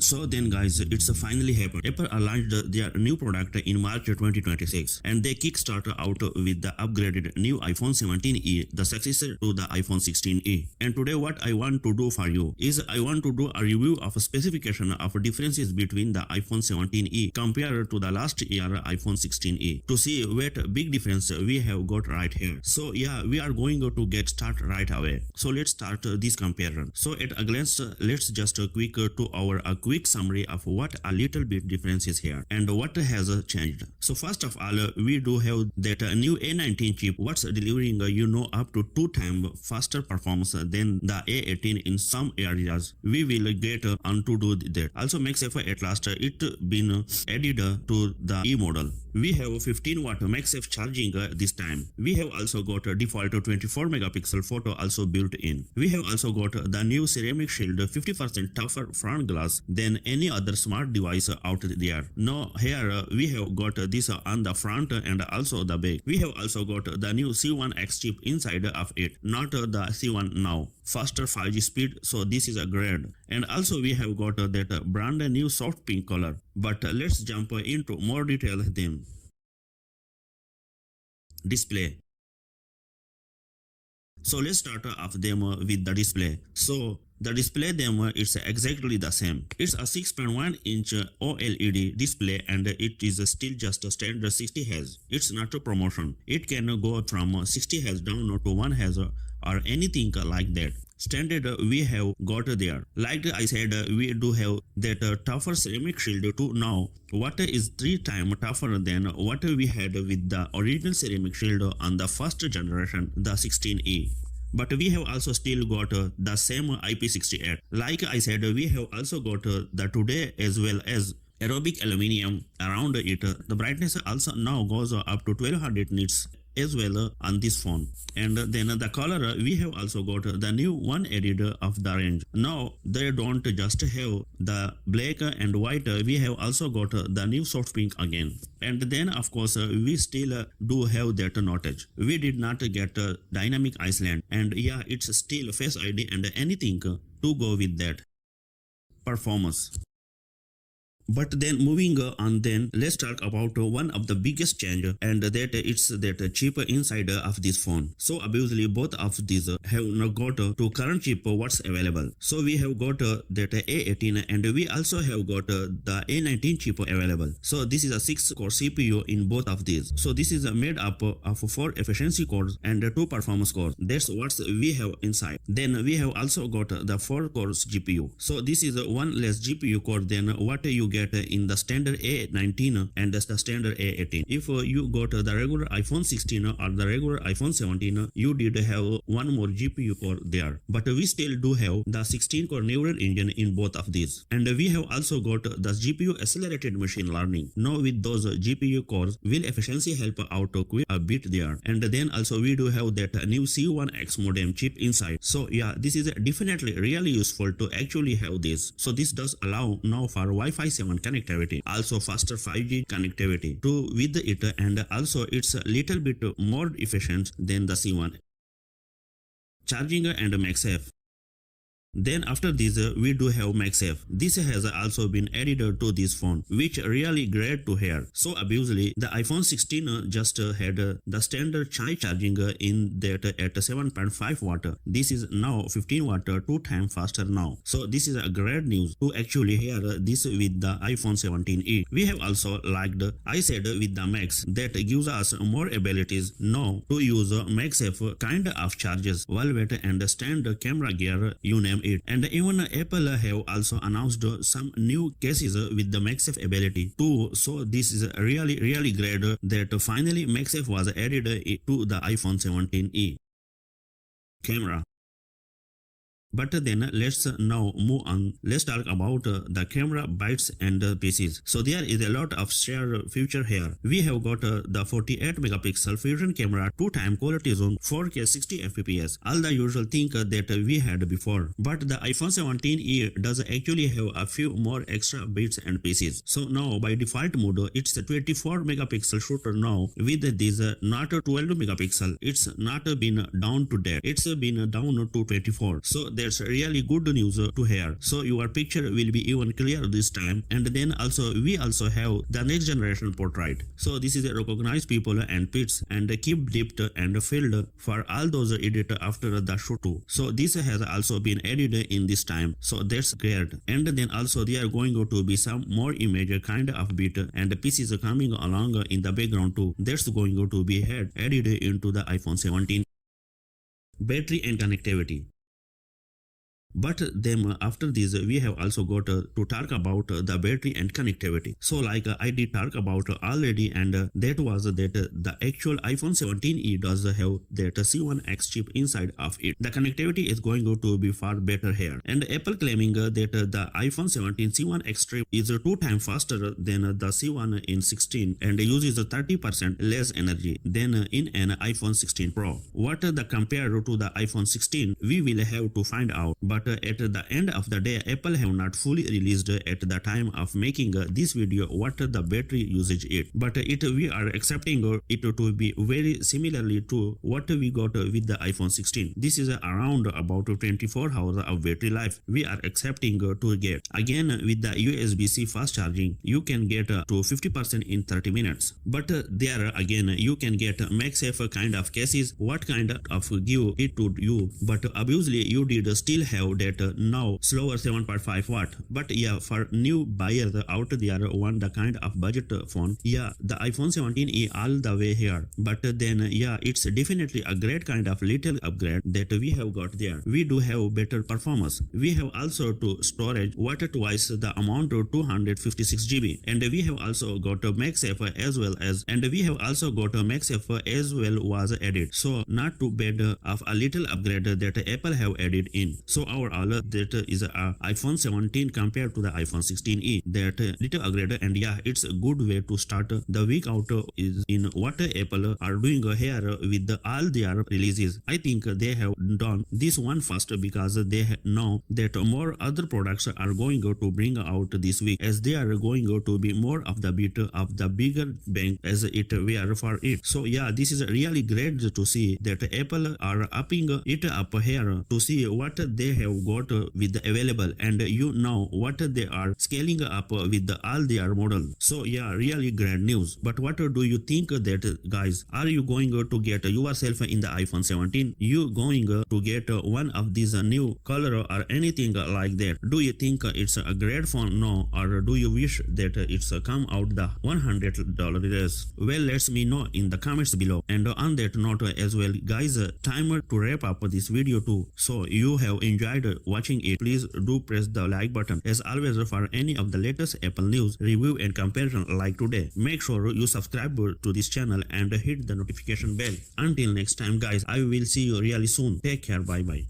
So then guys, it's finally happened. Apple launched their new product in March 2026 and they kickstart out with the upgraded new iPhone 17e, the successor to the iPhone 16e. And today what I want to do for you is I want to do a review of a specification of differences between the iPhone 17e compared to the last year iPhone 16e to see what big difference we have got right here. So yeah, we are going to get started right away. So let's start this comparison. So at a glance, let's just quick to our quick summary of what a little bit difference is here and what has changed. So first of all, we do have that new A19 chip what's delivering up to 2 times faster performance than the A18 in some areas. We will get on to do that. Also MagSafe at last it been added to the E model. We have 15 watt MagSafe charging this time. We have also got a default 24 megapixel photo also built in. We have also got the new ceramic shield 50% tougher front glass than any other smart device out there. Now here we have got this on the front and also the back. We have also got the new C1X chip inside of it, not the C1 now. Faster 5G speed, so this is a great. And also we have got that brand new soft pink color. But let's jump into more detail then. Display. So let's start off them with the display. So the display them it's exactly the same. It's a 6.1 inch OLED display and it is still just a standard 60 Hz. It's not a promotion. It can go from 60 Hz down to 1 Hz or anything like that. Standard we have got there. Like I said, we do have that tougher ceramic shield too now. What is 3 times tougher than what we had with the original ceramic shield on the first generation, the 16e. But we have also still got the same IP68. Like I said, we have also got the today as well as aerobic aluminium around it. The brightness also now goes up to 1200 nits as well on this phone. And then the color we have also got the new one added of the range. Now they don't just have the black and white, we have also got the new soft pink again. And then of course we still do have that notch. We did not get dynamic Iceland, and yeah, it's still Face ID and anything to go with that. Performance. But then moving on, then let's talk about one of the biggest change, and that it's that chip inside of this phone. So obviously both of these have now got to current chip what's available. So we have got that A18 and we also have got the A19 chip available. So this is a 6-core CPU in both of these. So this is made up of 4 efficiency cores and 2 performance cores. That's what we have inside. Then we have also got the 4 cores GPU. So this is one less GPU core than what you get in the standard A19 and the standard A18. If you got the regular iPhone 16 or the regular iPhone 17, you did have one more GPU core there. But we still do have the 16-core neural engine in both of these. And we have also got the GPU accelerated machine learning. Now with those GPU cores, will efficiency help out quite a bit there. And then also we do have that new C1X modem chip inside. So yeah, this is definitely really useful to actually have this. So this does allow now for Wi-Fi 7 connectivity, also faster 5G connectivity to with it, and also it's a little bit more efficient than the C1. Charging and MagSafe. Then after this we do have MagSafe. This has also been added to this phone, which really great to hear. So obviously the iPhone 16 just had the standard charging in that at 7.5 watt. This is now 15 watt, 2 times faster now. So this is a great news to actually hear this with the iPhone 17e. We have also liked, I said with the Max, that gives us more abilities now to use MagSafe kind of charges, velvet and stand camera gear, you name it. And even Apple have also announced some new cases with the MagSafe ability too. So this is really great that finally MagSafe was added to the iPhone 17e. Camera. But then let's now move on. Let's talk about the camera bytes and pieces. So there is a lot of shared feature here. We have got the 48 megapixel fusion camera, 2-time quality zoom, 4K 60 fps, all the usual thing that we had before. But the iPhone 17e does actually have a few more extra bits and pieces. So now by default mode, it's a 24 megapixel shooter now with this not 12 megapixel. It's not been down to that. It's been down to 24. So that's really good news to hear. So your picture will be even clearer this time. And then also we also have the next generation portrait. So this is a recognized people and pits and keep dipped and filled for all those edit after the shoot too. So this has also been added in this time. So that's great. And then also there are going to be some more image kind of bit and pieces coming along in the background too. That's going to be added into the iPhone 17. Battery and connectivity. But then after this we have also got to talk about the battery and connectivity. So like I did talk about already, and that was that the actual iPhone 17e does have that C1X chip inside of it. The connectivity is going to be far better here, and Apple claiming that the iPhone 17 C1X chip is 2 times faster than the C1 in 16 and uses 30% less energy than in an iPhone 16 Pro. What the compared to the iPhone 16 we will have to find out, but at the end of the day Apple have not fully released at the time of making this video what the battery usage is, but we are accepting it to be very similarly to what we got with the iPhone 16. This is around about 24 hours of battery life we are accepting to get. Again, with the USB-C fast charging you can get to 50% in 30 minutes, but there again you can get MagSafe kind of cases what kind of give it to you, but obviously you did still have that now slower 7.5 watt. But yeah, for new buyers out there want the kind of budget phone, yeah, the iPhone 17e all the way here. But then yeah, it's definitely a great kind of little upgrade that we have got there. We do have better performance. We have also to storage what twice the amount of 256 GB, and we have also got a MagSafe as well as, and we have also got a MagSafe as well was added. So not too bad of a little upgrade that Apple have added in. So overall that is a iPhone 17 compared to the iPhone 16e, that little upgrade, and yeah, it's a good way to start the week out is in what Apple are doing here with all their releases. I think they have done this one first because they know that more other products are going to bring out this week, as they are going to be more of the bit of the bigger bang as it were for it. So yeah, this is really great to see that Apple are upping it up here to see what they have got with the available, and you know what they are scaling up with all their model. So yeah, really great news. But what do you think that guys, are you going to get yourself in the iPhone 17? You going to get one of these new color or anything like that? Do you think it's a great phone? No, or do you wish that it's come out the $100 less? Well, let me know in the comments below. And on that note as well guys, time to wrap up this video too. So you have enjoyed watching it, please do press the like button. As always, for any of the latest Apple news, review and comparison like today, make sure you subscribe to this channel and hit the notification bell. Until next time guys, I will see you really soon. Take care, bye bye.